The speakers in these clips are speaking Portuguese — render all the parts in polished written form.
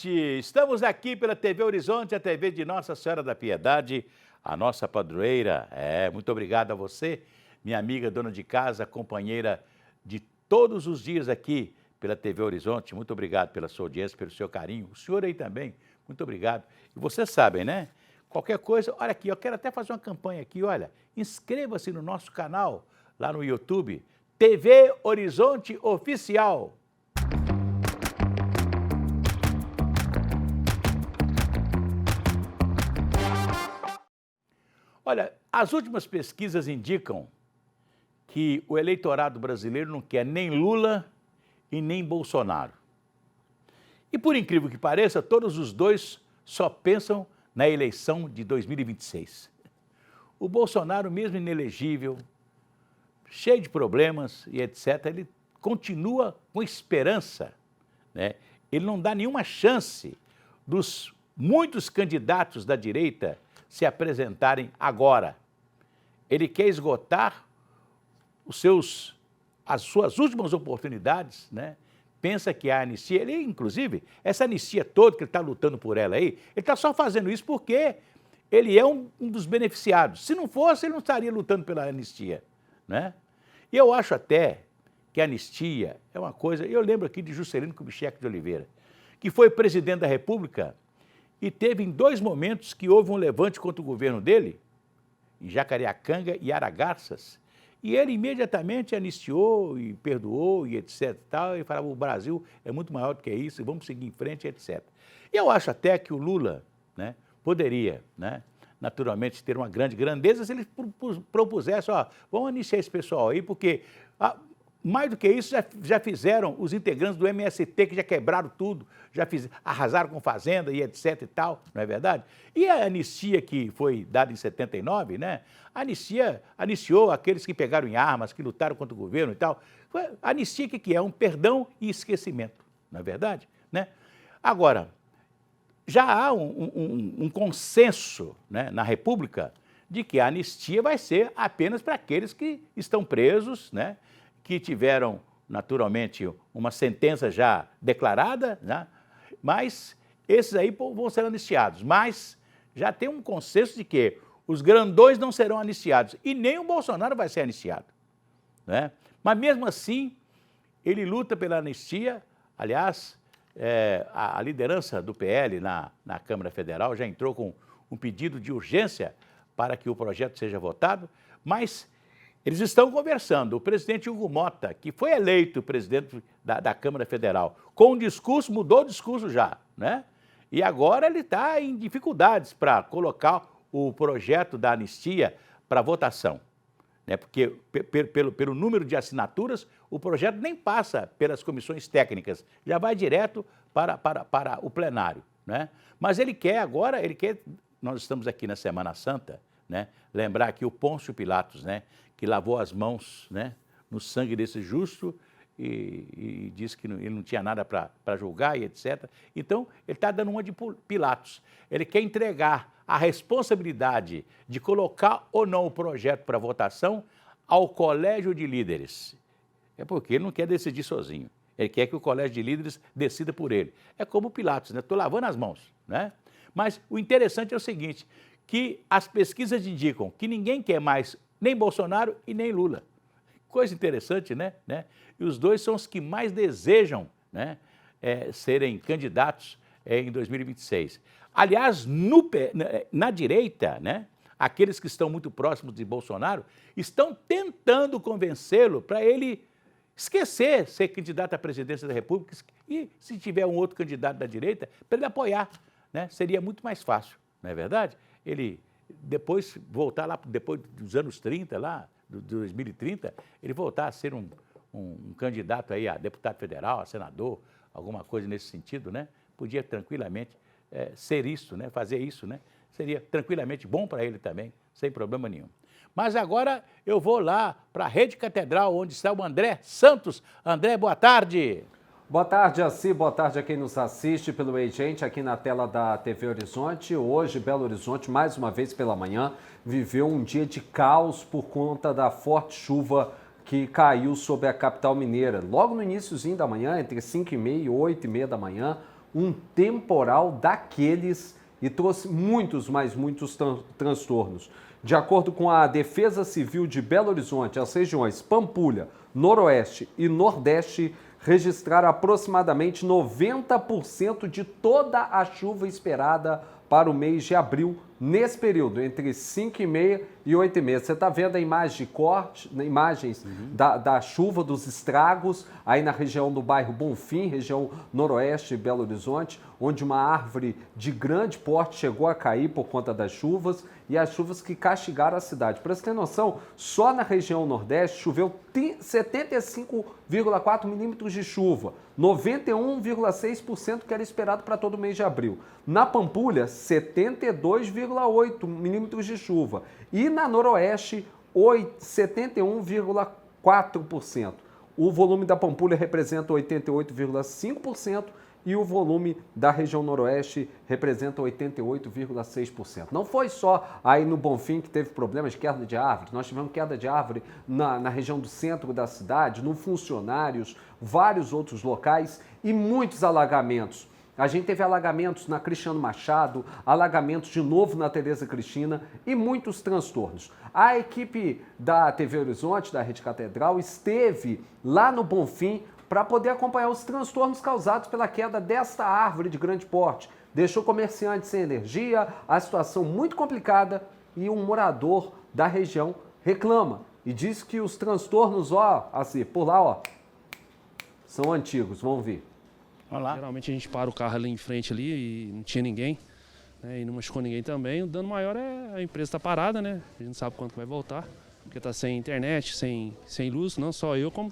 gente! Estamos aqui pela TV Horizonte, a TV de Nossa Senhora da Piedade, a nossa padroeira. Muito obrigado a você, minha amiga, dona de casa, companheira de todos os dias aqui pela TV Horizonte. Muito obrigado pela sua audiência, pelo seu carinho. O senhor aí também, muito obrigado. E vocês sabem, né? Qualquer coisa, olha aqui, eu quero até fazer uma campanha aqui, olha. Inscreva-se no nosso canal, lá no YouTube, TV Horizonte Oficial. Olha, as últimas pesquisas indicam que o eleitorado brasileiro não quer nem Lula e nem Bolsonaro. E por incrível que pareça, todos os dois só pensam na eleição de 2026. O Bolsonaro, mesmo inelegível, cheio de problemas e etc., ele continua com esperança, né? Ele não dá nenhuma chance dos muitos candidatos da direita se apresentarem agora. Ele quer esgotar as suas últimas oportunidades, né? Pensa que a anistia, ele inclusive, essa anistia toda que ele está lutando por ela aí, ele está só fazendo isso porque ele é um dos beneficiados. Se não fosse, ele não estaria lutando pela anistia, né? E eu acho até que a anistia é uma coisa, eu lembro aqui de Juscelino Kubitschek de Oliveira, que foi presidente da República e teve em dois momentos que houve um levante contra o governo dele, em Jacareacanga e Aragarças, e ele imediatamente anistiou e perdoou e etc. e tal, e falava, o Brasil é muito maior do que isso, e vamos seguir em frente, etc. E eu acho até que o Lula, né, poderia, né, naturalmente ter uma grande grandeza se ele propusesse, ó, vamos anistiar esse pessoal aí, porque mais do que isso, já fizeram os integrantes do MST, que já quebraram tudo, arrasaram com fazenda e etc e tal, não é verdade? E a anistia que foi dada em 79, né? A anistia anistiou aqueles que pegaram em armas, que lutaram contra o governo e tal. A anistia, o que é? Um perdão e esquecimento, não é verdade? Né? Agora, já há um consenso, né, na República de que a anistia vai ser apenas para aqueles que estão presos, né, que tiveram, naturalmente, uma sentença já declarada, né? Mas esses aí vão ser anistiados. Mas já tem um consenso de que os grandões não serão anistiados e nem o Bolsonaro vai ser anistiado, né? Mas mesmo assim, ele luta pela anistia. Aliás, a liderança do PL na Câmara Federal já entrou com um pedido de urgência para que o projeto seja votado, mas eles estão conversando. O presidente Hugo Mota, que foi eleito presidente da Câmara Federal, com um discurso, mudou o discurso já, né? E agora ele está em dificuldades para colocar o projeto da anistia para votação, né? Porque pelo número de assinaturas, o projeto nem passa pelas comissões técnicas, já vai direto para o plenário, né? Mas ele quer agora, nós estamos aqui na Semana Santa, né? Lembrar que o Pôncio Pilatos, né, que lavou as mãos, né, no sangue desse justo e disse que ele não tinha nada para julgar e etc. Então, ele está dando uma de Pilatos. Ele quer entregar a responsabilidade de colocar ou não o projeto para votação ao Colégio de Líderes. É porque ele não quer decidir sozinho. Ele quer que o Colégio de Líderes decida por ele. É como Pilatos, né? Estou lavando as mãos, né? Mas o interessante é o seguinte, que as pesquisas indicam que ninguém quer mais nem Bolsonaro e nem Lula. Coisa interessante, né? E os dois são os que mais desejam, né, serem candidatos em 2026. Aliás, na direita, né, aqueles que estão muito próximos de Bolsonaro estão tentando convencê-lo para ele esquecer ser candidato à presidência da República e, se tiver um outro candidato da direita, para ele apoiar, né? Seria muito mais fácil, não é verdade? Ele depois voltar lá, depois dos anos 30, lá, de 2030, ele voltar a ser um candidato aí a deputado federal, a senador, alguma coisa nesse sentido, né? Podia tranquilamente ser isso, né? Fazer isso, né? Seria tranquilamente bom para ele também, sem problema nenhum. Mas agora eu vou lá para a Rede Catedral, onde está o André Santos. André, boa tarde. Boa tarde, Assi. Boa tarde a quem nos assiste pelo Agente aqui na tela da TV Horizonte. Hoje, Belo Horizonte, mais uma vez pela manhã, viveu um dia de caos por conta da forte chuva que caiu sobre a capital mineira. Logo no iníciozinho da manhã, entre 5h30 e 8h30 da manhã, um temporal daqueles e trouxe muitos transtornos. De acordo com a Defesa Civil de Belo Horizonte, as regiões Pampulha, Noroeste e Nordeste registraram aproximadamente 90% de toda a chuva esperada para o mês de abril, nesse período, entre 5h30 e 8h30. Você está vendo a imagem de corte, imagens da chuva, dos estragos, aí na região do bairro Bonfim, região noroeste de Belo Horizonte, onde uma árvore de grande porte chegou a cair por conta das chuvas e as chuvas que castigaram a cidade. Para você ter noção, só na região nordeste choveu 75,4 milímetros de chuva, 91,6% que era esperado para todo o mês de abril. Na Pampulha, 72,8 milímetros de chuva. E na Noroeste, 71,4%. O volume da Pampulha representa 88,5% e o volume da região Noroeste representa 88,6%. Não foi só aí no Bonfim que teve problemas de queda de árvore, nós tivemos queda de árvore na região do centro da cidade, no Funcionários, vários outros locais e muitos alagamentos. A gente teve alagamentos na Cristiano Machado, alagamentos de novo na Tereza Cristina e muitos transtornos. A equipe da TV Horizonte, da Rede Catedral, esteve lá no Bonfim para poder acompanhar os transtornos causados pela queda desta árvore de grande porte. Deixou comerciantes sem energia, a situação muito complicada e um morador da região reclama e diz que os transtornos, assim, por lá, são antigos. Vamos ver. Geralmente a gente para o carro ali em frente ali e não tinha ninguém, né, e não machucou ninguém também. O dano maior é a empresa está parada, né? A gente não sabe quando que vai voltar, porque está sem internet, sem luz, não só eu, como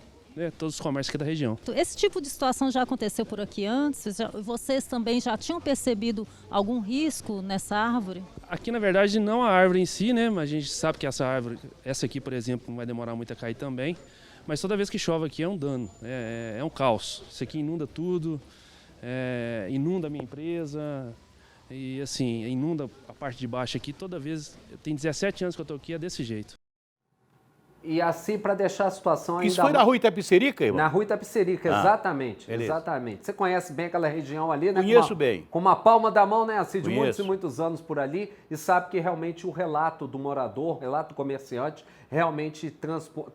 todos os comércios aqui da região. Esse tipo de situação já aconteceu por aqui antes? Vocês também já tinham percebido algum risco nessa árvore? Aqui, na verdade, não a árvore em si, né? Mas a gente sabe que essa árvore, essa aqui, por exemplo, não vai demorar muito a cair também. Mas toda vez que chove aqui é um dano, é um caos. Isso aqui inunda tudo, inunda a minha empresa e assim, inunda a parte de baixo aqui toda vez. Tem 17 anos que eu estou aqui, é desse jeito. E assim, para deixar a situação ainda... Isso foi na Rua Itapicerica, irmão? Na Rua Itapicerica, exatamente. Beleza. Exatamente. Você conhece bem aquela região ali, né? Conheço bem. Com uma palma da mão, né? Assim, de Conheço. muitos e muitos anos por ali. E sabe que realmente o relato do morador, o relato do comerciante, realmente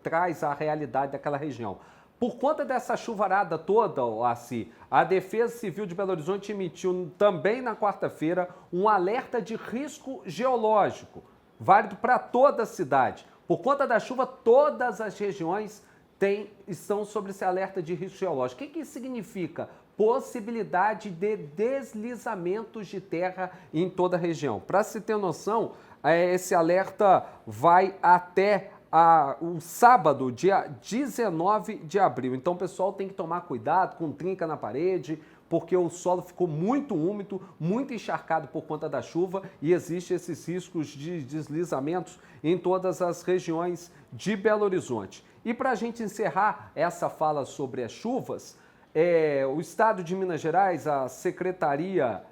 traz a realidade daquela região. Por conta dessa chuvarada toda, assim, a Defesa Civil de Belo Horizonte emitiu também na quarta-feira um alerta de risco geológico, válido para toda a cidade. Por conta da chuva, todas as regiões estão sobre esse alerta de risco geológico. O que isso significa? Possibilidade de deslizamentos de terra em toda a região. Para se ter noção, esse alerta vai até o sábado, dia 19 de abril. Então o pessoal tem que tomar cuidado com trinca na parede, porque o solo ficou muito úmido, muito encharcado por conta da chuva e existem esses riscos de deslizamentos em todas as regiões de Belo Horizonte. E para a gente encerrar essa fala sobre as chuvas, o Estado de Minas Gerais, a Secretaria,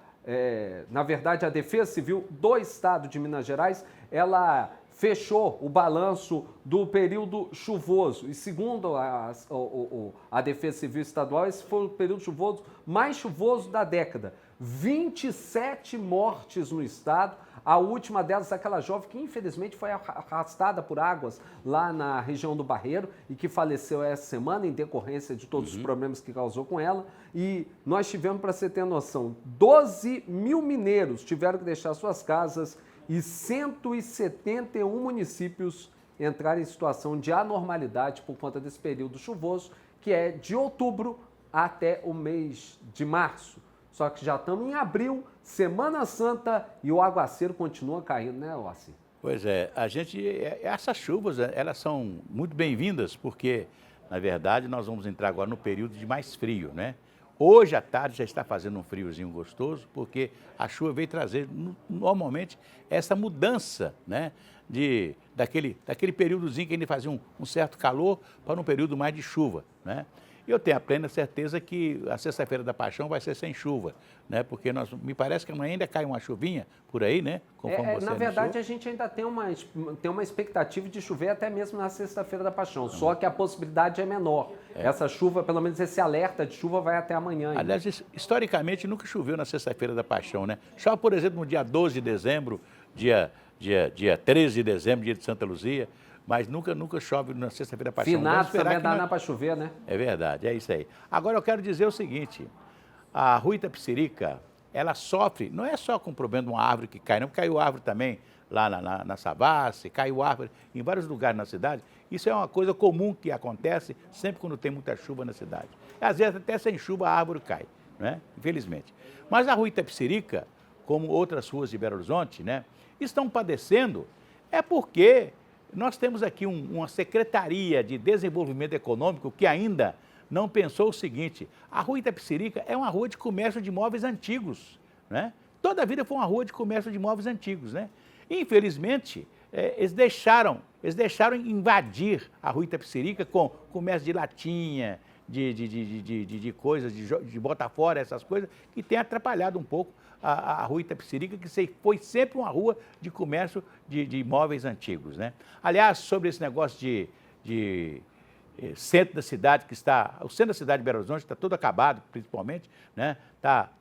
na verdade a Defesa Civil do Estado de Minas Gerais, ela fechou o balanço do período chuvoso. E segundo a Defesa Civil Estadual, esse foi o período chuvoso mais chuvoso da década. 27 mortes no estado, a última delas aquela jovem que infelizmente foi arrastada por águas lá na região do Barreiro e que faleceu essa semana em decorrência de todos os problemas que causou com ela. E nós tivemos, para você ter noção, 12 mil mineiros tiveram que deixar suas casas e 171 municípios entraram em situação de anormalidade por conta desse período chuvoso, que é de outubro até o mês de março. Só que já estamos em abril, Semana Santa, e o aguaceiro continua caindo, né, Ossi? Pois é, essas chuvas, elas são muito bem-vindas, porque, na verdade, nós vamos entrar agora no período de mais frio, né? Hoje à tarde já está fazendo um friozinho gostoso, porque a chuva veio trazer, normalmente, essa mudança, né? Daquele períodozinho que ele fazia um certo calor para um período mais de chuva, né? E eu tenho a plena certeza que a Sexta-feira da Paixão vai ser sem chuva, né? Porque me parece que amanhã ainda cai uma chuvinha por aí, né? Conforme você na verdade, anunciou. a gente ainda tem uma expectativa de chover até mesmo na Sexta-feira da Paixão, só que a possibilidade é menor. Essa chuva, pelo menos esse alerta de chuva vai até amanhã ainda. Aliás, historicamente nunca choveu na Sexta-feira da Paixão, né? Chove, por exemplo, no dia 12 de dezembro, dia 13 de dezembro, dia de Santa Luzia, mas nunca chove na Sexta-feira da Paixão. Finados também dá para chover, né? É verdade, é isso aí. Agora eu quero dizer o seguinte, a Rua Itapecerica, ela sofre, não é só com o problema de uma árvore que cai, não, caiu árvore também lá na Savassi, caiu árvore em vários lugares na cidade. Isso é uma coisa comum que acontece sempre quando tem muita chuva na cidade. Às vezes até sem chuva a árvore cai, né? Infelizmente. Mas a Rua Itapecerica, como outras ruas de Belo Horizonte, né, estão padecendo, é porque nós temos aqui uma Secretaria de Desenvolvimento Econômico que ainda não pensou o seguinte, a Rua Itapecerica é uma rua de comércio de imóveis antigos, né? Toda a vida foi uma rua de comércio de imóveis antigos, né? Infelizmente, eles deixaram invadir a Rua Itapecerica com comércio de latinha, de coisas, de botar fora essas coisas, que tem atrapalhado um pouco a Rua Itapecerica, que foi sempre uma rua de comércio de imóveis antigos, né? Aliás, sobre esse negócio de centro da cidade, o centro da cidade de Belo Horizonte está todo acabado, principalmente, né?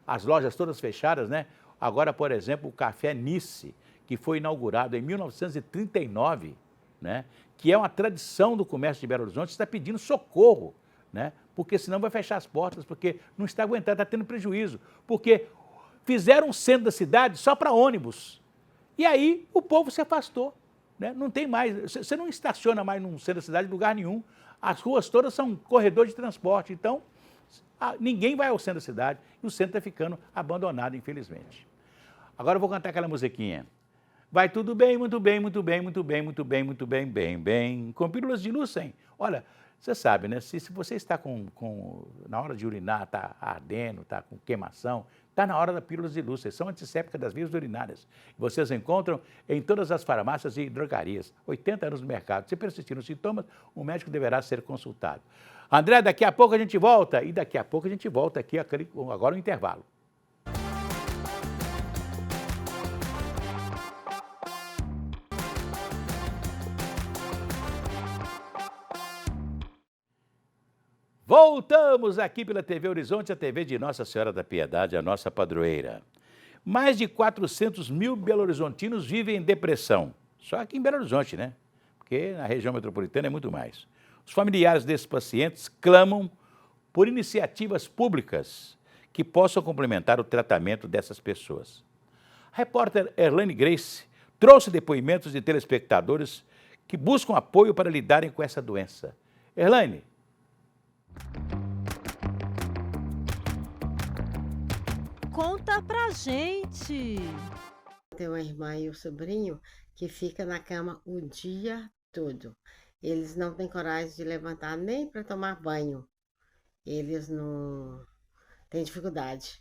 As lojas todas fechadas, né? Agora, por exemplo, o Café Nice, que foi inaugurado em 1939, né? Que é uma tradição do comércio de Belo Horizonte, está pedindo socorro, né? Porque senão vai fechar as portas, porque não está aguentando, está tendo prejuízo, porque fizeram um centro da cidade só para ônibus. E aí o povo se afastou, né? Não tem mais, você não estaciona mais num centro da cidade em lugar nenhum. As ruas todas são corredor de transporte, então ninguém vai ao centro da cidade e o centro está ficando abandonado, infelizmente. Agora eu vou cantar aquela musiquinha. Vai tudo bem, muito bem, muito bem, muito bem, muito bem, muito bem, bem, bem, com pílulas de Lucem. Olha, você sabe, né? Se você está na hora de urinar, está ardendo, está com queimação, está na hora da pílulas de Lucem. São antissépticas das vias urinárias. Vocês encontram em todas as farmácias e drogarias. 80 anos no mercado. Se persistirem os sintomas, o médico deverá ser consultado. André, daqui a pouco a gente volta. E daqui a pouco a gente volta aqui, agora o intervalo. Voltamos aqui pela TV Horizonte, a TV de Nossa Senhora da Piedade, a nossa padroeira. Mais de 400 mil belo-horizontinos vivem em depressão. Só aqui em Belo Horizonte, né? Porque na região metropolitana é muito mais. Os familiares desses pacientes clamam por iniciativas públicas que possam complementar o tratamento dessas pessoas. A repórter Erlane Grace trouxe depoimentos de telespectadores que buscam apoio para lidarem com essa doença. Erlane. Conta pra gente. Tem uma irmã e um sobrinho que fica na cama o dia todo. Eles não têm coragem de levantar nem para tomar banho. Eles não têm dificuldade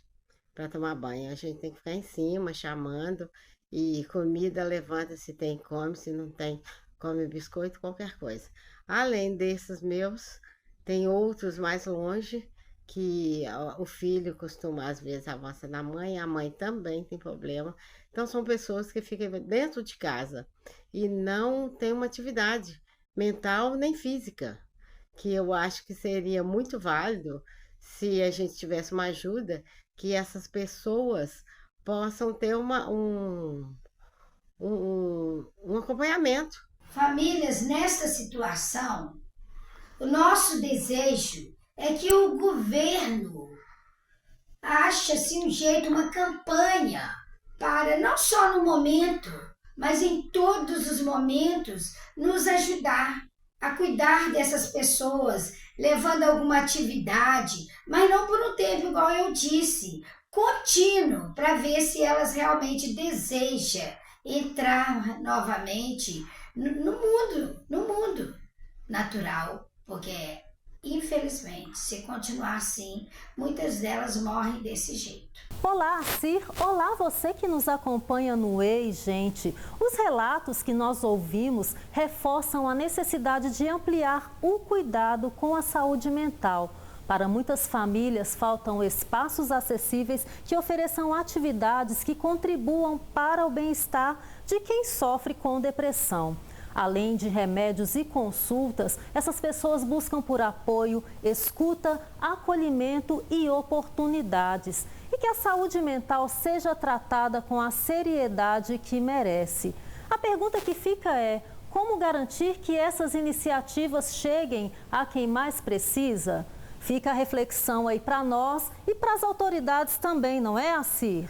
para tomar banho. A gente tem que ficar em cima, chamando. E comida levanta se tem, come. Se não tem, come biscoito, qualquer coisa. Além desses meus, tem outros mais longe, que o filho costuma, às vezes, avança na mãe, a mãe também tem problema. Então, são pessoas que ficam dentro de casa e não têm uma atividade mental nem física, que eu acho que seria muito válido se a gente tivesse uma ajuda, que essas pessoas possam ter um acompanhamento. Famílias nesta situação, o nosso desejo é que o governo ache-se um jeito, uma campanha para, não só no momento, mas em todos os momentos, nos ajudar a cuidar dessas pessoas, levando alguma atividade, mas não por um tempo, igual eu disse, contínuo, para ver se elas realmente desejam entrar novamente no mundo natural, porque infelizmente, se continuar assim, muitas delas morrem desse jeito. Olá, Cir. Olá, você que nos acompanha no Ei, gente. Os relatos que nós ouvimos reforçam a necessidade de ampliar o cuidado com a saúde mental. Para muitas famílias, faltam espaços acessíveis que ofereçam atividades que contribuam para o bem-estar de quem sofre com depressão. Além de remédios e consultas, essas pessoas buscam por apoio, escuta, acolhimento e oportunidades. E que a saúde mental seja tratada com a seriedade que merece. A pergunta que fica é: como garantir que essas iniciativas cheguem a quem mais precisa? Fica a reflexão aí para nós e para as autoridades também, não é, Acir?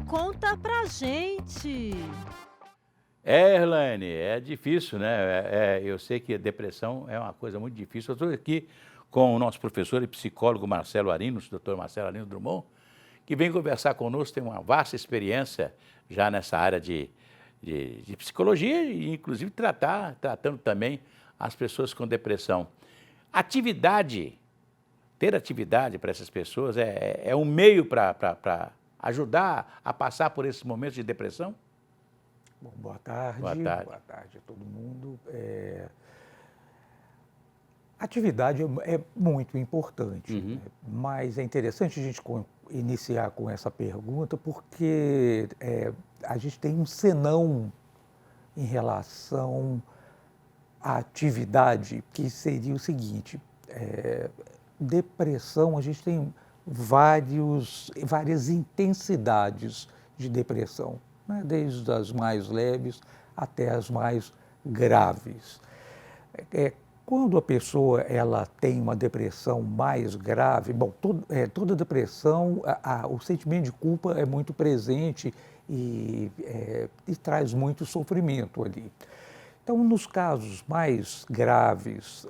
Conta pra gente! Erlane, é difícil, né? Eu sei que a depressão é uma coisa muito difícil. Eu estou aqui com o nosso professor e psicólogo Marcelo Arinos, doutor Marcelo Arinos Drummond, que vem conversar conosco, tem uma vasta experiência já nessa área de psicologia e, inclusive, tratando também as pessoas com depressão. Ter atividade para essas pessoas é um meio para ajudar a passar por esses momentos de depressão? Bom, boa tarde. Boa tarde. Boa tarde a todo mundo. Atividade é muito importante, né? Mas é interessante a gente iniciar com essa pergunta porque a gente tem um senão em relação à atividade, que seria o seguinte: depressão, a gente tem várias intensidades de depressão, né? Desde as mais leves até as mais graves. Quando a pessoa ela tem uma depressão mais grave, bom, toda depressão, o sentimento de culpa é muito presente e traz muito sofrimento ali. Então, nos casos mais graves,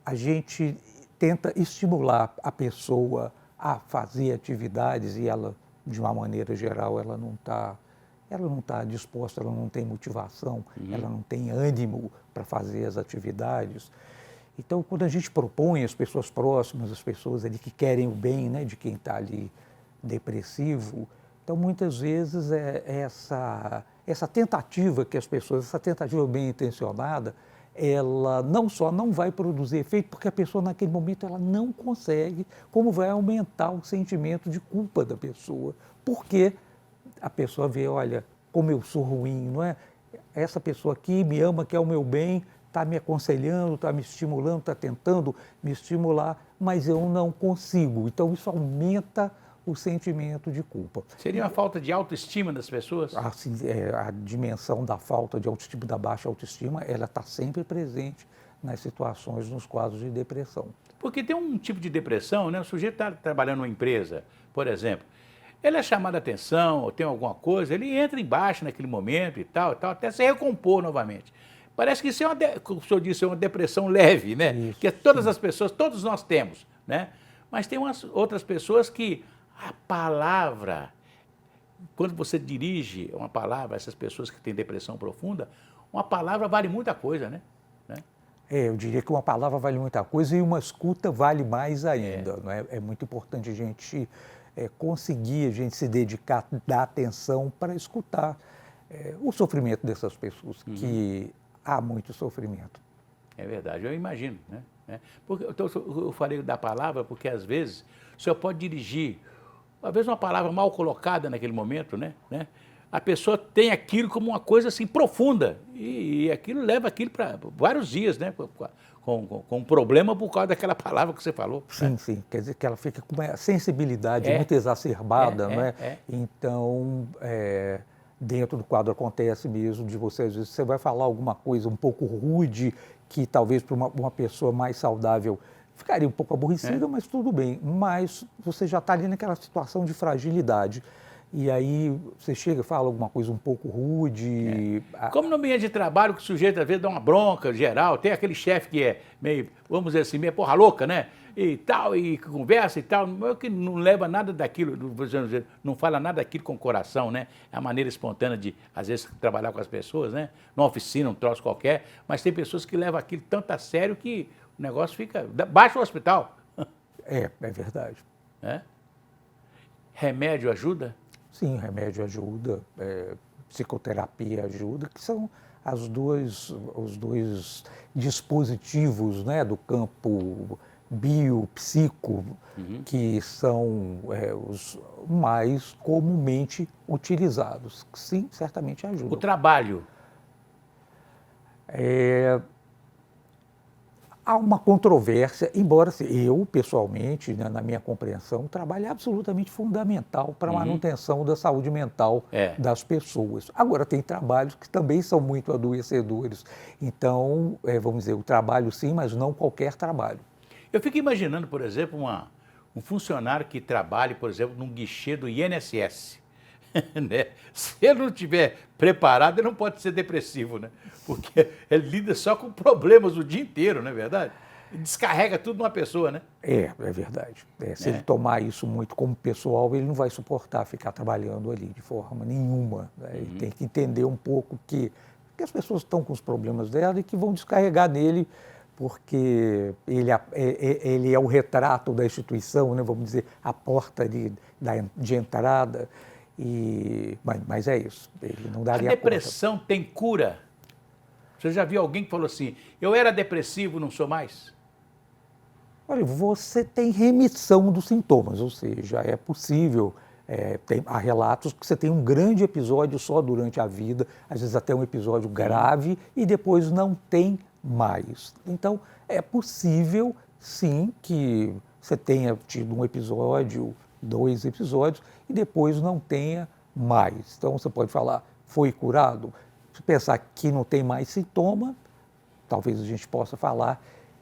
a gente tenta estimular a pessoa a fazer atividades e ela, de uma maneira geral, ela não está disposta, ela não tem motivação, ela não tem ânimo para fazer as atividades. Então, quando a gente propõe às pessoas próximas, as pessoas ali que querem o bem, né, de quem está ali depressivo, então muitas vezes essa tentativa que as pessoas, essa tentativa bem intencionada, ela não só não vai produzir efeito, porque a pessoa naquele momento ela não consegue, como vai aumentar o sentimento de culpa da pessoa, porque a pessoa vê, olha, como eu sou ruim, não é? Essa pessoa aqui me ama, quer o meu bem, está me aconselhando, está me estimulando, está tentando me estimular, mas eu não consigo. Então isso aumenta o sentimento de culpa. Seria uma falta de autoestima das pessoas? Assim, a dimensão da falta de autoestima, da baixa autoestima, ela está sempre presente nas situações, nos quadros de depressão. Porque tem um tipo de depressão, né? O sujeito está trabalhando numa empresa, por exemplo, ele é chamado a atenção, ou tem alguma coisa, ele entra embaixo naquele momento e tal, até se recompor novamente. Parece que isso como o senhor disse, é uma depressão leve, né? Isso, que todas as pessoas, todos nós temos, né? Mas tem outras pessoas que a palavra, quando você dirige uma palavra a essas pessoas que têm depressão profunda, uma palavra vale muita coisa, né? Eu diria que uma palavra vale muita coisa e uma escuta vale mais ainda. Não é? É muito importante a gente conseguir, a gente se dedicar, dar atenção para escutar o sofrimento dessas pessoas, que há muito sofrimento. É verdade, eu imagino, né? Porque, eu falei da palavra porque, às vezes, o senhor pode dirigir, às vezes uma palavra mal colocada naquele momento, né? A pessoa tem aquilo como uma coisa assim profunda e aquilo leva aquilo para vários dias, né? Com um problema por causa daquela palavra que você falou. Sim, sim. Quer dizer que ela fica com uma sensibilidade muito exacerbada, não é? Então, dentro do quadro acontece mesmo de você, às vezes, você vai falar alguma coisa um pouco rude, que talvez para uma pessoa mais saudável ficaria um pouco aborrecida, mas tudo bem. Mas você já está ali naquela situação de fragilidade. E aí você chega e fala alguma coisa um pouco rude. Como no ambiente de trabalho, que o sujeito às vezes dá uma bronca geral, tem aquele chefe que é meio, vamos dizer assim, meio porra louca, né? E tal, e conversa e tal, que não leva nada daquilo, não fala nada daquilo com o coração, né? É a maneira espontânea de, às vezes, trabalhar com as pessoas, né? Numa oficina, um troço qualquer, mas tem pessoas que levam aquilo tanto a sério que o negócio fica... Baixa o hospital. É verdade. Remédio ajuda? Sim, remédio ajuda, psicoterapia ajuda, que são os dois dispositivos, né, do campo biopsico, que são os mais comumente utilizados. Sim, certamente ajudam. O trabalho. Há uma controvérsia, embora eu, pessoalmente, né, na minha compreensão, o trabalho é absolutamente fundamental para a manutenção da saúde mental das pessoas. Agora, tem trabalhos que também são muito adoecedores. Então, vamos dizer, o trabalho sim, mas não qualquer trabalho. Eu fico imaginando, por exemplo, um funcionário que trabalhe, por exemplo, num guichê do INSS. Né? Se ele não estiver preparado, ele não pode ser depressivo, né? Porque ele lida só com problemas o dia inteiro, não é verdade? Ele descarrega tudo numa pessoa, né? É verdade. Se ele tomar isso muito como pessoal, ele não vai suportar ficar trabalhando ali de forma nenhuma. Né? Ele tem que entender um pouco que as pessoas estão com os problemas dela e que vão descarregar nele, porque ele é o retrato da instituição, né? Vamos dizer, a porta de entrada. Mas é isso, ele não daria conta. A depressão tem cura? Você já viu alguém que falou assim, eu era depressivo, não sou mais? Olha, você tem remissão dos sintomas, ou seja, é possível, há relatos que você tem um grande episódio só durante a vida, às vezes até um episódio grave, e depois não tem mais. Então, é possível, sim, que você tenha tido um episódio, 2 episódios, e depois não tenha mais. Então, você pode falar, foi curado? Se pensar que não tem mais sintoma, talvez a gente possa falar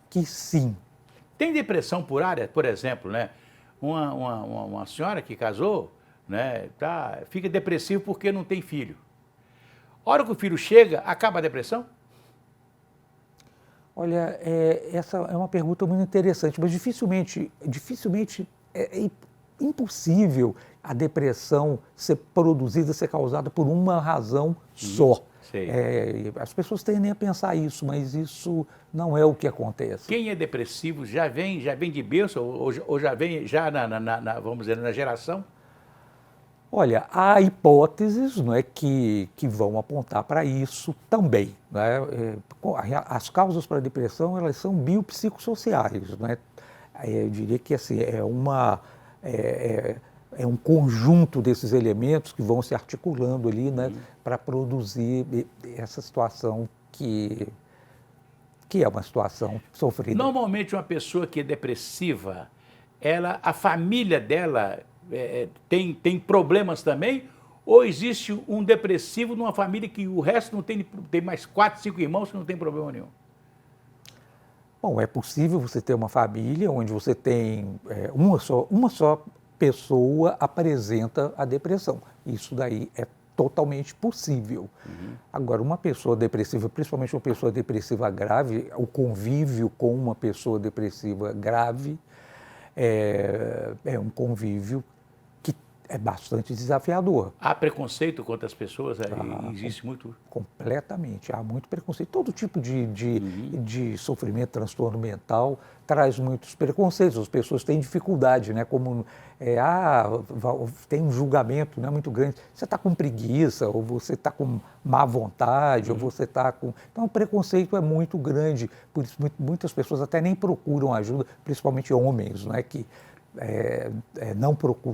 que sim. Tem depressão por área? Por exemplo, né? Uma senhora que casou, né, fica depressiva porque não tem filho. A hora que o filho chega, acaba a depressão? Olha, essa é uma pergunta muito interessante, mas dificilmente é impossível a depressão ser produzida, ser causada por uma razão só. As pessoas tendem a pensar isso, mas isso não é o que acontece. Quem é depressivo já vem de berço ou já vem vamos dizer, na geração? Olha, há hipóteses, não é, que vão apontar para isso também. Não é? As causas para a depressão, elas são biopsicossociais. Não é? Eu diria que assim, é um conjunto desses elementos que vão se articulando ali, né, para produzir essa situação que é uma situação sofrida. Normalmente uma pessoa que é depressiva, a família dela tem problemas também? Ou existe um depressivo numa família que o resto não tem mais 4, 5 irmãos que não tem problema nenhum? Bom, é possível você ter uma família onde você tem uma só pessoa apresenta a depressão. Isso daí é totalmente possível. Agora, uma pessoa depressiva, principalmente uma pessoa depressiva grave, o convívio com uma pessoa depressiva grave é um convívio que é bastante desafiador. Há preconceito contra as pessoas? Existe muito? Completamente. Há muito preconceito. Todo tipo de sofrimento, transtorno mental, traz muitos preconceitos. As pessoas têm dificuldade, né? Como tem um julgamento, né, muito grande. Você está com preguiça, ou você está com má vontade, ou você está com... Então, o preconceito é muito grande. Por isso, muitas pessoas até nem procuram ajuda, principalmente homens, não é? Que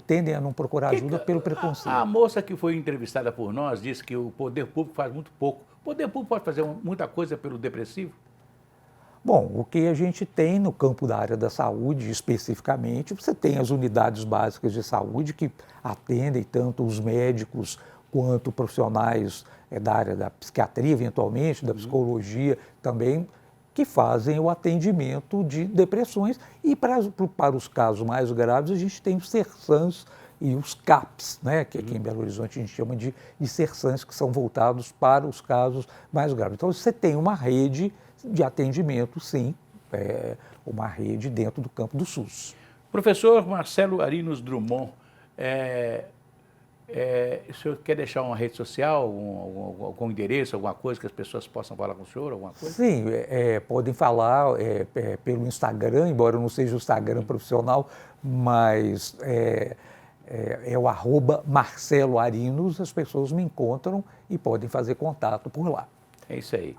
tendem a não procurar ajuda pelo preconceito. A moça que foi entrevistada por nós disse que o poder público faz muito pouco. O poder público pode fazer muita coisa pelo depressivo? Bom, o que a gente tem no campo da área da saúde, especificamente, você tem as unidades básicas de saúde que atendem tanto os médicos quanto profissionais da área da psiquiatria, eventualmente, da psicologia também, que fazem o atendimento de depressões. E para os casos mais graves, a gente tem os CERSANs e os CAPs, né, que aqui em Belo Horizonte a gente chama de CERSANs, que são voltados para os casos mais graves. Então, você tem uma rede de atendimento, sim, uma rede dentro do campo do SUS. Professor Marcelo Arinos Drummond, o senhor quer deixar uma rede social, algum endereço, alguma coisa que as pessoas possam falar com o senhor, alguma coisa? Sim, podem falar pelo Instagram, embora não seja o Instagram profissional, mas é o @Marcelo Arinos, as pessoas me encontram e podem fazer contato por lá. É isso aí.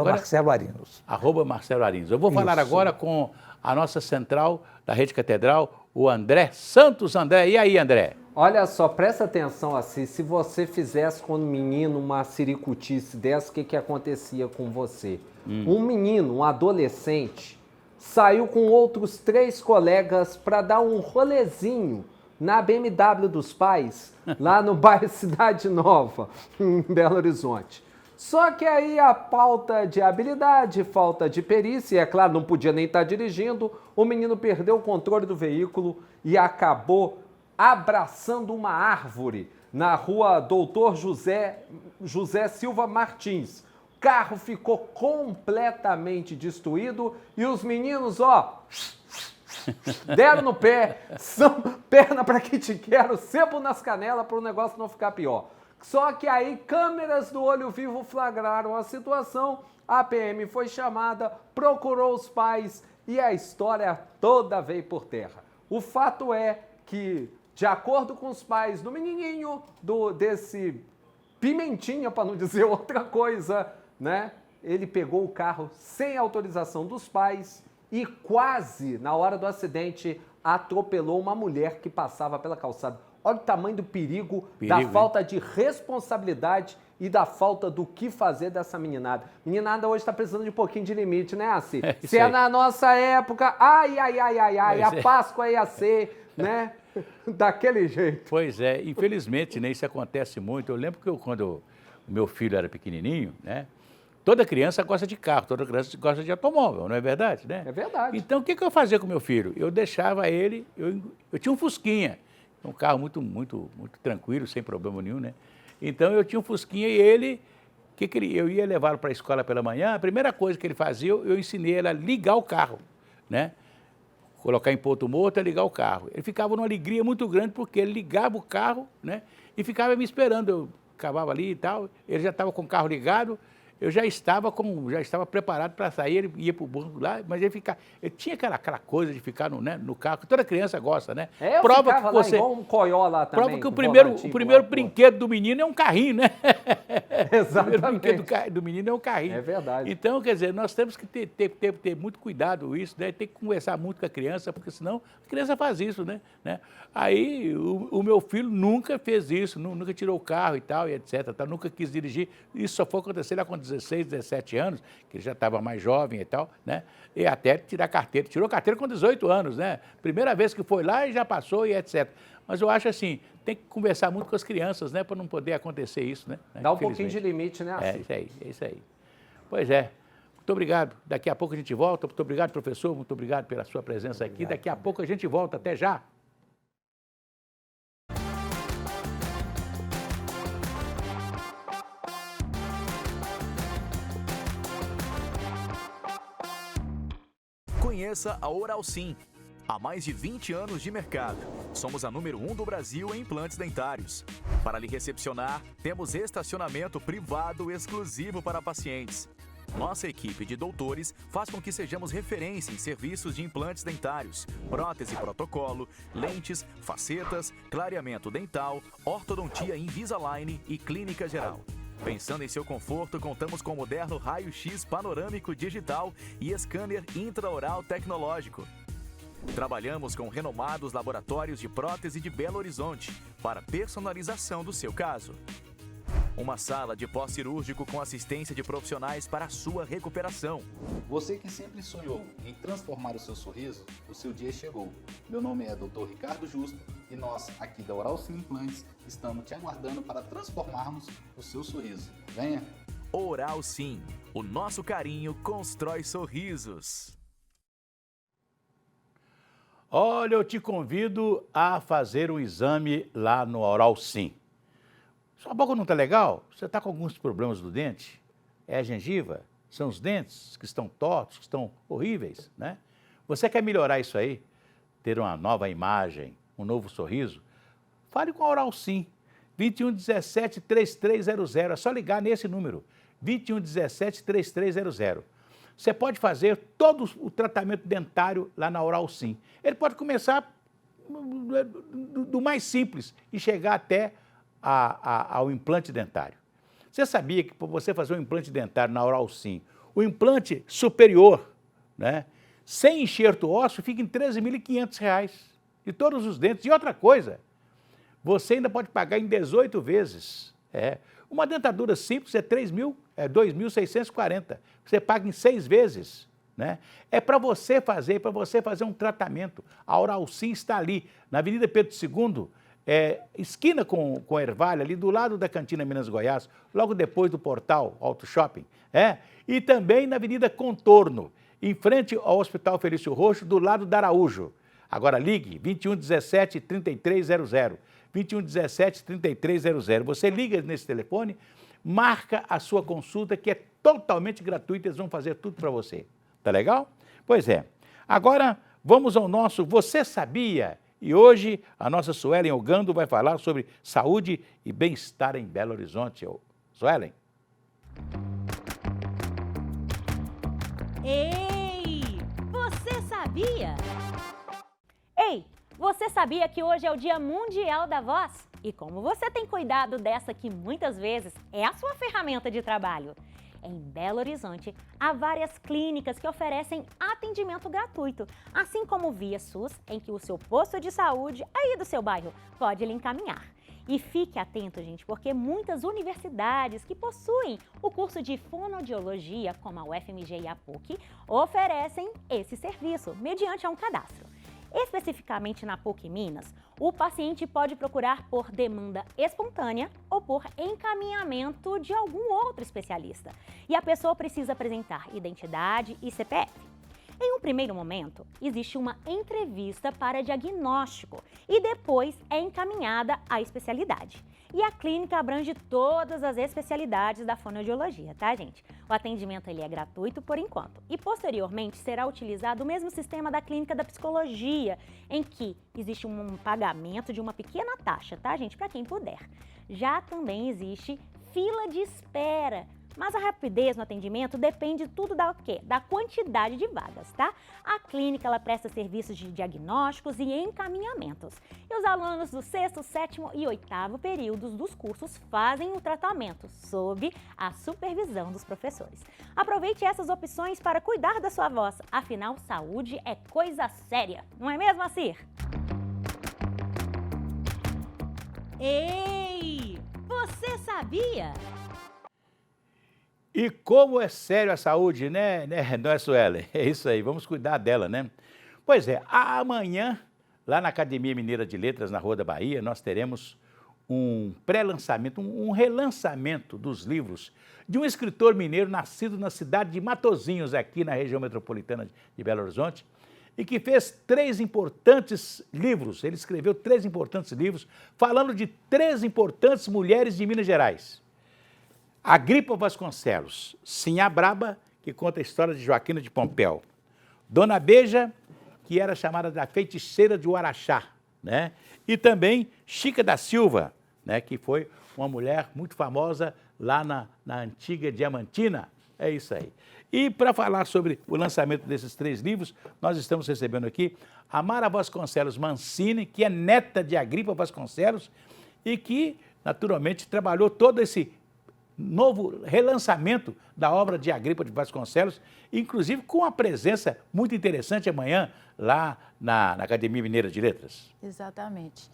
Marcelo Arinos. @Marcelo Arinos. Eu vou falar Isso. agora com a nossa central da Rede Catedral, o André Santos. André, e aí, André? Olha só, presta atenção assim, se você fizesse com um menino uma ciricutice dessa, o que acontecia com você? Um menino, um adolescente, saiu com outros 3 colegas para dar um rolezinho na BMW dos pais, lá no bairro Cidade Nova, em Belo Horizonte. Só que aí a falta de habilidade, falta de perícia, e é claro, não podia nem estar dirigindo, o menino perdeu o controle do veículo e acabou abraçando uma árvore na rua Doutor José Silva Martins. O carro ficou completamente destruído e os meninos, ó, deram no pé, são perna pra que te quero, sebo nas canelas para o negócio não ficar pior. Só que aí câmeras do Olho Vivo flagraram a situação, a PM foi chamada, procurou os pais e a história toda veio por terra. O fato é que, de acordo com os pais do menininho, desse Pimentinha, para não dizer outra coisa, né? Ele pegou o carro sem autorização dos pais e quase, na hora do acidente, atropelou uma mulher que passava pela calçada. Olha o tamanho do perigo da falta de responsabilidade e da falta do que fazer dessa meninada. Meninada hoje está precisando de um pouquinho de limite, né, Assi? Se é na nossa época, ai, a Páscoa ia ser, né, daquele jeito. Pois é, infelizmente, né, isso acontece muito. Eu lembro que quando o meu filho era pequenininho, né, toda criança gosta de carro, toda criança gosta de automóvel, não é verdade, né? É verdade. Então, o que eu fazia com meu filho? Eu deixava ele, eu tinha um Fusquinha, um carro muito tranquilo, sem problema nenhum, né? Então, eu tinha um Fusquinha e eu ia levá-lo para a escola pela manhã, a primeira coisa que ele fazia, eu ensinei ele a ligar o carro, né? Colocar em ponto morto e ligar o carro. Ele ficava numa alegria muito grande porque ele ligava o carro, né? E ficava me esperando, eu acabava ali e tal, ele já estava com o carro ligado, eu já estava preparado para sair, ele ia para o banco lá, mas ele tinha aquela coisa de ficar no carro, que toda criança gosta, né? Eu ficava lá igual um coió lá também. Prova que o primeiro brinquedo do menino é um carrinho, né? Exatamente. O primeiro brinquedo do menino é um carrinho. É verdade. Então, quer dizer, nós temos que ter muito cuidado com isso, né? Tem que conversar muito com a criança, porque senão a criança faz isso, né? Aí o meu filho nunca fez isso, nunca tirou o carro e tal, e etc. Nunca quis dirigir. Isso só foi acontecer lá com 16, 17 anos, que ele já estava mais jovem e tal, né? E até tirar carteira. Tirou carteira com 18 anos, né? Primeira vez que foi lá e já passou e etc. Mas eu acho assim, tem que conversar muito com as crianças, né? Para não poder acontecer isso, né? Dá um pouquinho de limite, né? É isso aí. Pois é. Muito obrigado. Daqui a pouco a gente volta. Muito obrigado, professor. Muito obrigado pela sua presença aqui. Daqui a pouco a gente volta. Até já. Conheça a Oral Sim. Há mais de 20 anos de mercado. Somos a número 1 do Brasil em implantes dentários. Para lhe recepcionar, temos estacionamento privado exclusivo para pacientes. Nossa equipe de doutores faz com que sejamos referência em serviços de implantes dentários, prótese protocolo, lentes, facetas, clareamento dental, ortodontia Invisalign e clínica geral. Pensando em seu conforto, contamos com moderno raio-x panorâmico digital e scanner intraoral tecnológico. Trabalhamos com renomados laboratórios de prótese de Belo Horizonte para personalização do seu caso. Uma sala de pós-cirúrgico com assistência de profissionais para a sua recuperação. Você que sempre sonhou em transformar o seu sorriso, o seu dia chegou. Meu nome é Dr. Ricardo Justo e nós, aqui da Oral Sim Implantes, estamos te aguardando para transformarmos o seu sorriso. Venha! Oral Sim, o nosso carinho constrói sorrisos. Olha, eu te convido a fazer um exame lá no Oral Sim. Sua boca não está legal? Você está com alguns problemas do dente? É a gengiva? São os dentes que estão tortos, que estão horríveis, né? Você quer melhorar isso aí? Ter uma nova imagem, um novo sorriso? Fale com a Oral Sim. 2117 3300. É só ligar nesse número. 2117 3300. Você pode fazer todo o tratamento dentário lá na Oral Sim. Ele pode começar do mais simples e chegar até ao implante dentário. Você sabia que para você fazer um implante dentário na Oral Sim, o implante superior, né, sem enxerto ósseo, fica em R$ 13.500 de todos os dentes. E outra coisa, você ainda pode pagar em 18 vezes. Uma dentadura simples é 2.640. Você paga em 6 vezes. Né? É para você fazer um tratamento. A Oral Sim está ali, na Avenida Pedro II, esquina com Ervalha, ali do lado da Cantina Minas Goiás, logo depois do Portal Auto Shopping. E também na Avenida Contorno, em frente ao Hospital Felício Roxo, do lado da Araújo. Agora ligue 2117-3300. 2117-3300. Você liga nesse telefone, marca a sua consulta, que é totalmente gratuita, eles vão fazer tudo para você. Tá legal? Pois é. Agora vamos ao nosso Você Sabia? E hoje a nossa Suelen Ogando vai falar sobre saúde e bem-estar em Belo Horizonte. Suelen. Ei, você sabia? Ei, você sabia que hoje é o Dia Mundial da Voz? E como você tem cuidado dessa que muitas vezes é a sua ferramenta de trabalho? Em Belo Horizonte, há várias clínicas que oferecem atendimento gratuito, assim como via SUS, em que o seu posto de saúde aí do seu bairro pode lhe encaminhar. E fique atento, gente, porque muitas universidades que possuem o curso de fonoaudiologia, como a UFMG e a PUC, oferecem esse serviço mediante um cadastro. Especificamente na PUC Minas, o paciente pode procurar por demanda espontânea ou por encaminhamento de algum outro especialista. E a pessoa precisa apresentar identidade e CPF. Em um primeiro momento, existe uma entrevista para diagnóstico e depois é encaminhada à especialidade. E a clínica abrange todas as especialidades da fonoaudiologia, tá, gente? O atendimento ele é gratuito por enquanto e posteriormente será utilizado o mesmo sistema da clínica da psicologia, em que existe um pagamento de uma pequena taxa, tá, gente? Para quem puder. Já também existe fila de espera. Mas a rapidez no atendimento depende tudo da quê? Da quantidade de vagas, tá? A clínica ela presta serviços de diagnósticos e encaminhamentos. E os alunos do 6º, 7º e 8º períodos dos cursos fazem o tratamento sob a supervisão dos professores. Aproveite essas opções para cuidar da sua voz. Afinal, saúde é coisa séria, não é mesmo, Acir? Ei, você sabia? E como é sério a saúde, né? Não é, Suelen? É isso aí, vamos cuidar dela, né? Pois é, amanhã, lá na Academia Mineira de Letras, na Rua da Bahia, nós teremos um pré-lançamento, um relançamento dos livros de um escritor mineiro nascido na cidade de Matozinhos, aqui na região metropolitana de Belo Horizonte, e que fez 3 importantes livros. Ele escreveu 3 importantes livros, falando de 3 importantes mulheres de Minas Gerais. Agripa Vasconcelos, Sinhá Braba, que conta a história de Joaquina de Pompéu. Dona Beija, que era chamada da feiticeira de Uaraxá, né? E também Chica da Silva, né? Que foi uma mulher muito famosa lá na antiga Diamantina. É isso aí. E para falar sobre o lançamento desses 3 livros, nós estamos recebendo aqui a Mara Vasconcelos Mancini, que é neta de Agripa Vasconcelos e que, naturalmente, trabalhou todo esse novo relançamento da obra de Agripa de Vasconcelos, inclusive com uma presença muito interessante amanhã lá na Academia Mineira de Letras. Exatamente.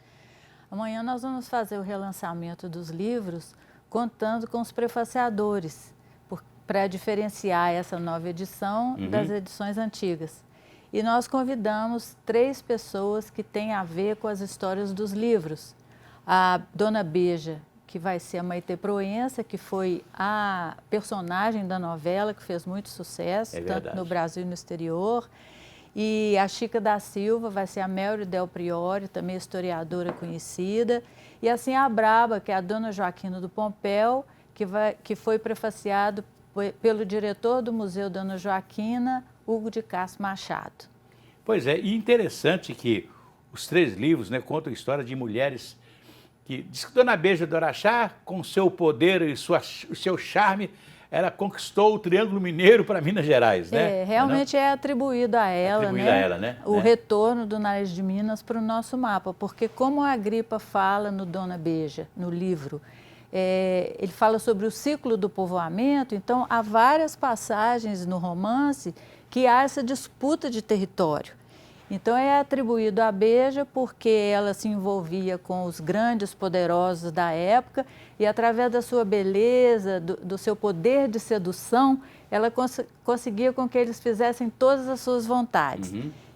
Amanhã nós vamos fazer o relançamento dos livros contando com os prefaciadores, para diferenciar essa nova edição das edições antigas. E nós convidamos 3 pessoas que têm a ver com as histórias dos livros. A Dona Beija, que vai ser a Maitê Proença, que foi a personagem da novela, que fez muito sucesso, tanto no Brasil e no exterior. E a Chica da Silva vai ser a Melry Del Priori, também historiadora conhecida. E assim a Braba, que é a Dona Joaquina do Pompéu, que foi prefaciado pelo diretor do Museu Dona Joaquina, Hugo de Castro Machado. Pois é, e interessante que os 3 livros, né, contam a história de mulheres que diz que Dona Beija do Araxá, com seu poder e o seu charme, ela conquistou o Triângulo Mineiro para Minas Gerais, né? Realmente é atribuído a ela, né? O retorno do Nariz de Minas para o nosso mapa, porque como a Agripa fala no Dona Beija, no livro, ele fala sobre o ciclo do povoamento, então há várias passagens no romance que há essa disputa de território. Então é atribuído à Beja porque ela se envolvia com os grandes poderosos da época e através da sua beleza, do seu poder de sedução, ela conseguia com que eles fizessem todas as suas vontades.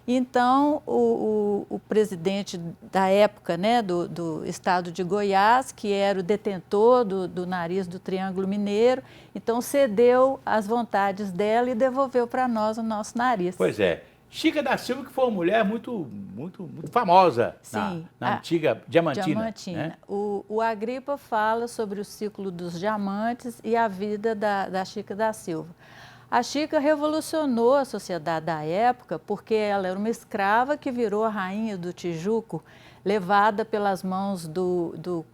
Então o presidente da época, né, do estado de Goiás, que era o detentor do nariz do Triângulo Mineiro, então cedeu às vontades dela e devolveu para nós o nosso nariz. Pois é. Chica da Silva, que foi uma mulher muito famosa na antiga Diamantina. Né? O Agripa fala sobre o ciclo dos diamantes e a vida da Chica da Silva. A Chica revolucionou a sociedade da época porque ela era uma escrava que virou a rainha do Tijuco, levada pelas mãos do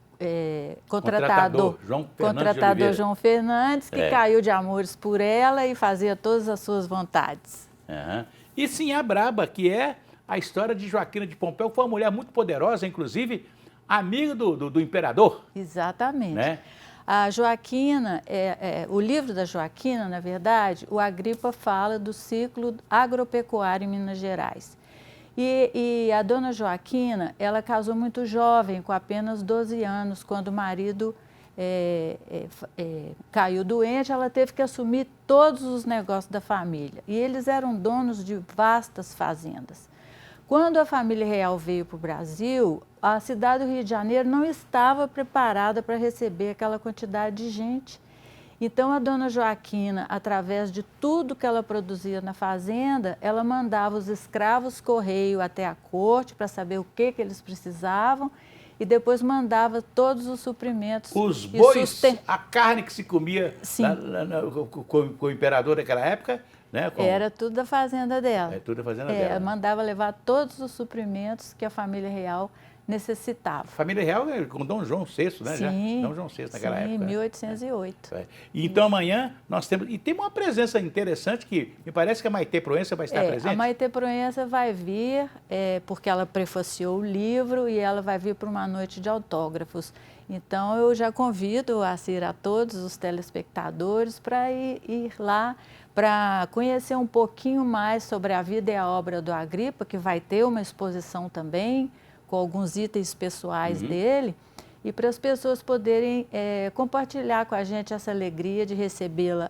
contratador João Fernandes, que caiu de amores por ela e fazia todas as suas vontades. E sim, a Braba, que é a história de Joaquina de Pompeu, que foi uma mulher muito poderosa, inclusive amiga do imperador. Exatamente. Né? A Joaquina, o livro da Joaquina, na verdade, o Agripa fala do ciclo agropecuário em Minas Gerais. E a dona Joaquina, ela casou muito jovem, com apenas 12 anos, quando o marido caiu doente, ela teve que assumir todos os negócios da família. E eles eram donos de vastas fazendas. Quando a família real veio para o Brasil, a cidade do Rio de Janeiro não estava preparada para receber aquela quantidade de gente. Então, a dona Joaquina, através de tudo que ela produzia na fazenda, ela mandava os escravos correio até a corte para saber o que eles precisavam e depois mandava todos os suprimentos. Os bois, a carne que se comia com o imperador daquela época, né? Era tudo da fazenda dela. Tudo da fazenda dela. Mandava levar todos os suprimentos que a família real necessitava. A família real com Dom João VI, né? Sim, Dom João VI naquela época. Sim, 1808. Então amanhã nós temos... E tem uma presença interessante que me parece que a Maitê Proença vai estar presente. A Maitê Proença vai vir, porque ela prefaciou o livro e ela vai vir para uma noite de autógrafos. Então eu já convido a todos os telespectadores para ir lá, para conhecer um pouquinho mais sobre a vida e a obra do Agripa, que vai ter uma exposição também, com alguns itens pessoais dele, e para as pessoas poderem compartilhar com a gente essa alegria de recebê-la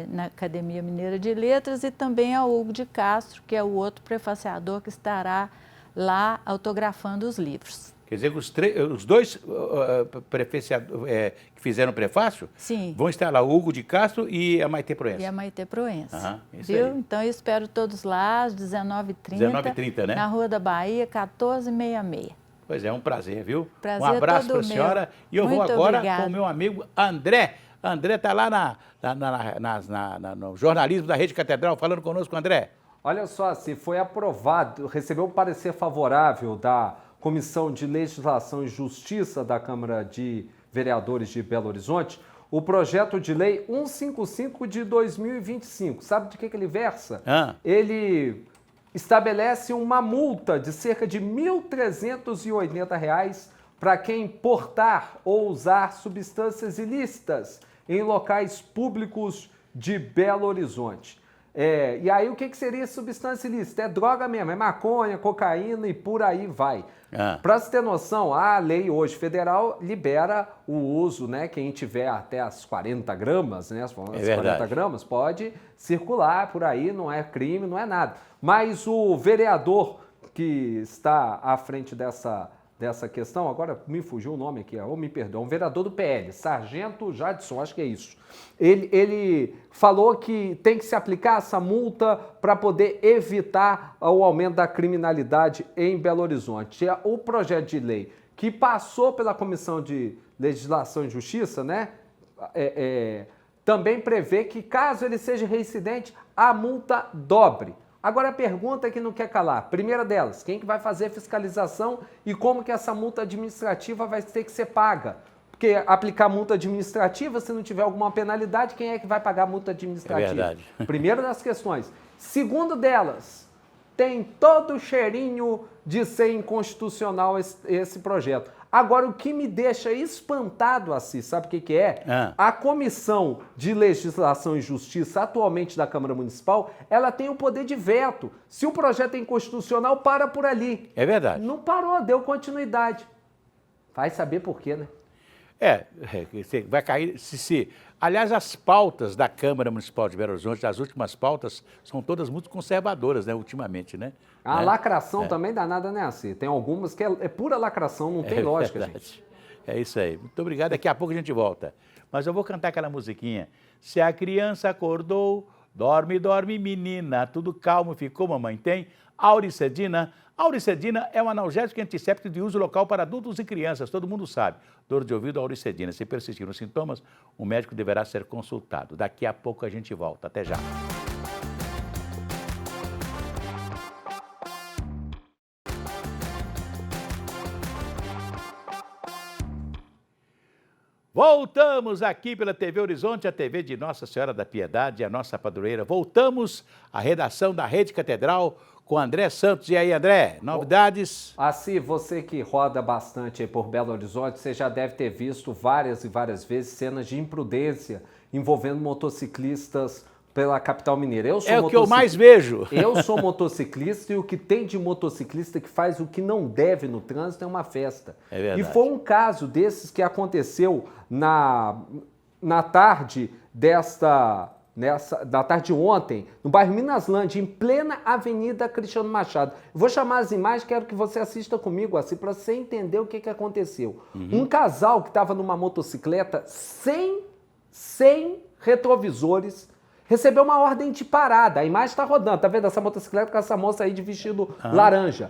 na Academia Mineira de Letras e também ao Hugo de Castro, que é o outro prefaciador que estará lá autografando os livros. Quer dizer que os dois que fizeram o prefácio vão estar lá, o Hugo de Castro e a Maitê Proença. E a Maitê Proença. Viu? Então eu espero todos lá às 19h30. 19h30, né? Na Rua da Bahia, 1466. Pois é, um prazer, viu? Prazer um abraço para a senhora. E eu vou agora com o meu amigo André. André está lá no jornalismo da Rede Catedral, falando conosco, André. Olha só, se foi aprovado, recebeu um parecer favorável da Comissão de Legislação e Justiça da Câmara de Vereadores de Belo Horizonte, o projeto de lei 155 de 2025. Sabe de que ele versa? Ele estabelece uma multa de cerca de R$ 1.380 para quem portar ou usar substâncias ilícitas em locais públicos de Belo Horizonte. E aí o que seria substância ilícita? É droga mesmo, é maconha, cocaína e por aí vai. Para você ter noção, a lei hoje federal libera o uso, né? Quem tiver até as 40 gramas, né? As 40 gramas pode circular por aí, não é crime, não é nada. Mas o vereador que está à frente dessa questão, agora me fugiu o nome aqui, me perdoa, um vereador do PL, Sargento Jadson, acho que é isso. Ele falou que tem que se aplicar essa multa para poder evitar o aumento da criminalidade em Belo Horizonte. O projeto de lei que passou pela Comissão de Legislação e Justiça, né, também prevê que caso ele seja reincidente, a multa dobre. Agora a pergunta é que não quer calar. Primeira delas, quem que vai fazer a fiscalização e como que essa multa administrativa vai ter que ser paga? Porque aplicar multa administrativa, se não tiver alguma penalidade, quem é que vai pagar a multa administrativa? É verdade. Primeira das questões. Segundo delas, tem todo o cheirinho de ser inconstitucional esse projeto. Agora, o que me deixa espantado, Assis, sabe o que é? A Comissão de Legislação e Justiça, atualmente da Câmara Municipal, ela tem o poder de veto. Se o projeto é inconstitucional, para por ali. É verdade. Não parou, deu continuidade. Vai saber por quê, né? Vai cair. Aliás, as pautas da Câmara Municipal de Belo Horizonte, as últimas pautas, são todas muito conservadoras, né, ultimamente, né? A lacração também danada, né, assim? Tem algumas que é pura lacração, não tem lógica, gente. É isso aí. Muito obrigado. Daqui a pouco a gente volta. Mas eu vou cantar aquela musiquinha. Se a criança acordou, dorme, dorme, menina, tudo calmo ficou, mamãe tem. Auricedina. Auricedina é um analgésico antisséptico de uso local para adultos e crianças, todo mundo sabe. Dor de ouvido, auricedina. Se persistirem os sintomas, o médico deverá ser consultado. Daqui a pouco a gente volta. Até já. Voltamos aqui pela TV Horizonte, a TV de Nossa Senhora da Piedade, a nossa padroeira. Voltamos à redação da Rede Catedral com André Santos. E aí, André, novidades? Assim, você que roda bastante aí por Belo Horizonte, você já deve ter visto várias e várias vezes cenas de imprudência envolvendo motociclistas pela capital mineira. É o que eu mais vejo. Eu sou motociclista e o que tem de motociclista que faz o que não deve no trânsito é uma festa. É verdade. E foi um caso desses que aconteceu na tarde da tarde de ontem, no bairro Minaslândia, em plena Avenida Cristiano Machado. Eu vou chamar as imagens, quero que você assista comigo, assim, para você entender o que aconteceu. Um casal que estava numa motocicleta sem retrovisores, recebeu uma ordem de parada. A imagem está rodando, tá vendo essa motocicleta com essa moça aí de vestido laranja?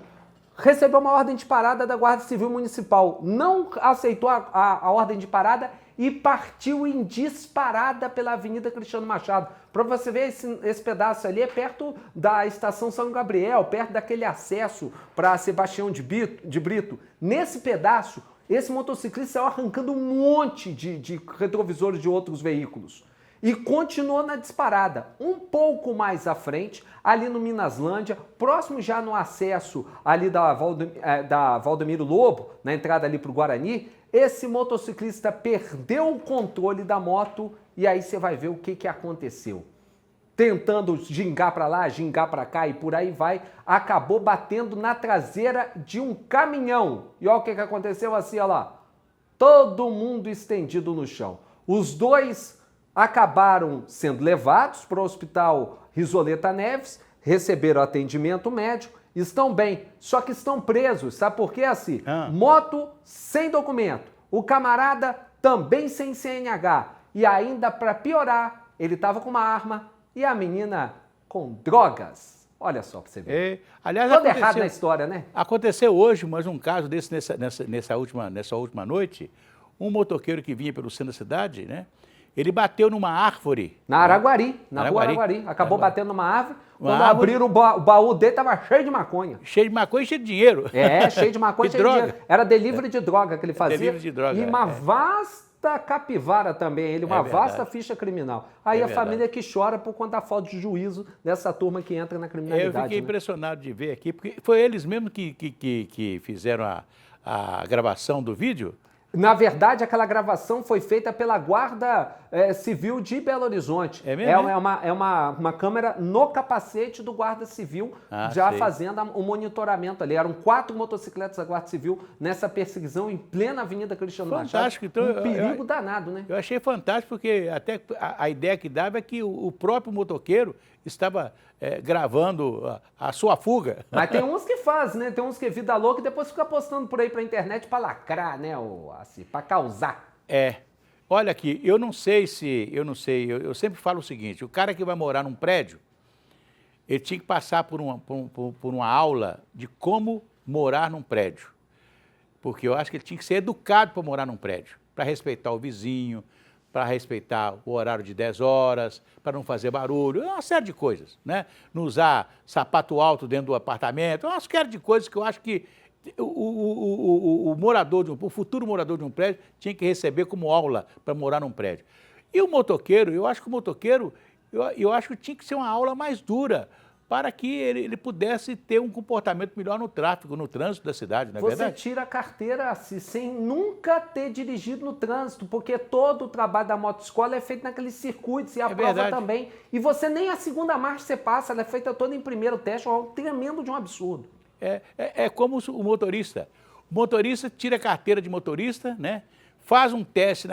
Recebeu uma ordem de parada da Guarda Civil Municipal. Não aceitou a ordem de parada e partiu em disparada pela Avenida Cristiano Machado. Para você ver, esse pedaço ali é perto da Estação São Gabriel, perto daquele acesso para Sebastião de Brito. Nesse pedaço, esse motociclista saiu arrancando um monte de retrovisores de outros veículos. E continuou na disparada. Um pouco mais à frente, ali no Minaslândia, próximo já no acesso ali da Valdemiro Lobo, na entrada ali para o Guarani, esse motociclista perdeu o controle da moto e aí você vai ver o que aconteceu. Tentando gingar para lá, gingar para cá e por aí vai, acabou batendo na traseira de um caminhão. E olha o que aconteceu assim, olha lá. Todo mundo estendido no chão. Os dois acabaram sendo levados para o Hospital Risoleta Neves, receberam atendimento médico, estão bem, só que estão presos. Sabe por quê, assim? Moto sem documento, o camarada também sem CNH e ainda, para piorar, ele estava com uma arma e a menina com drogas. Olha só para você ver. Aliás, todo errado na história, né? Aconteceu hoje, mas um caso desse nessa última noite, um motoqueiro que vinha pelo centro da cidade, né? Ele bateu numa árvore. Na Araguari, na rua Araguari. Acabou batendo numa árvore. Quando abriram o baú dele, estava cheio de maconha. Cheio de maconha e cheio de dinheiro. Cheio de maconha e cheio de dinheiro. Era delivery de droga que ele fazia. Delivery de droga. E uma vasta capivara também, uma vasta ficha criminal. Aí a família que chora por conta da falta de juízo dessa turma que entra na criminalidade. Eu fiquei impressionado de ver aqui, porque foi eles mesmos que fizeram a gravação do vídeo. Na verdade, aquela gravação foi feita pela Guarda Civil de Belo Horizonte. É mesmo? É uma câmera no capacete do Guarda Civil, fazendo o monitoramento ali. Eram 4 motocicletas da Guarda Civil nessa perseguição em plena Avenida Cristiano Machado. Fantástico. Então, um perigo danado, né? Eu achei fantástico, porque até a ideia que dava é que o próprio motoqueiro estava gravando a sua fuga. Mas tem uns que fazem, né? Tem uns que é vida louca e depois fica postando por aí pra internet pra lacrar, né? Assim, pra causar. Olha aqui, eu sempre falo o seguinte, o cara que vai morar num prédio, ele tinha que passar por uma aula de como morar num prédio. Porque eu acho que ele tinha que ser educado para morar num prédio, para respeitar o vizinho, para respeitar o horário de 10 horas, para não fazer barulho, uma série de coisas, né? Não usar sapato alto dentro do apartamento, uma série de coisas que eu acho que o futuro morador de um prédio tinha que receber como aula para morar num prédio. E o motoqueiro, eu acho que tinha que ser uma aula mais dura, para que ele pudesse ter um comportamento melhor no tráfego, no trânsito da cidade, não é Você verdade? tira a carteira assim, sem nunca ter dirigido no trânsito, porque todo o trabalho da motoescola é feito naqueles circuitos e a prova verdade. também. E você nem a segunda marcha você passa, ela é feita toda em primeiro teste, é algo tremendo de um absurdo. É como o motorista. O motorista tira a carteira de motorista, né? Faz um teste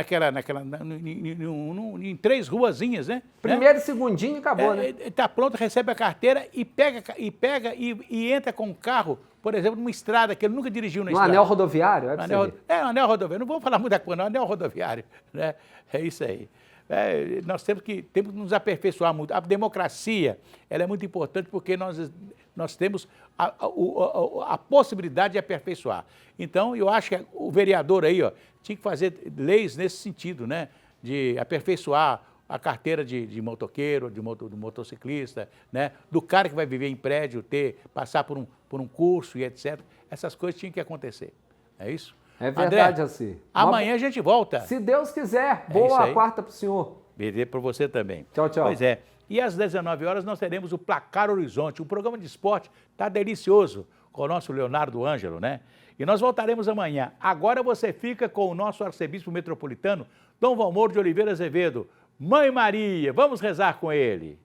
em 3 ruazinhas, né? Primeiro e segundinho e acabou, né? Está pronto, recebe a carteira e entra com o carro, por exemplo, numa estrada que ele nunca dirigiu na No estrada. anel rodoviário? No anel rodoviário. Não vamos falar muito da coisa, não, anel rodoviário. Né? É isso aí. Nós temos que nos aperfeiçoar muito. A democracia ela é muito importante porque nós temos a possibilidade de aperfeiçoar. Então, eu acho que o vereador aí tinha que fazer leis nesse sentido, né? De aperfeiçoar a carteira de motoqueiro, do motociclista, né? Do cara que vai viver em prédio, passar por um curso e etc. Essas coisas tinham que acontecer. É isso? É verdade, André, assim. Amanhã a gente volta. Se Deus quiser. Boa quarta para o senhor. Beleza para você também. Tchau, tchau. Pois é. E às 19 horas nós teremos o Placar Horizonte. O programa de esporte está delicioso com o nosso Leonardo Ângelo, né? E nós voltaremos amanhã. Agora você fica com o nosso arcebispo metropolitano, Dom Valmor de Oliveira Azevedo. Mãe Maria, vamos rezar com ele.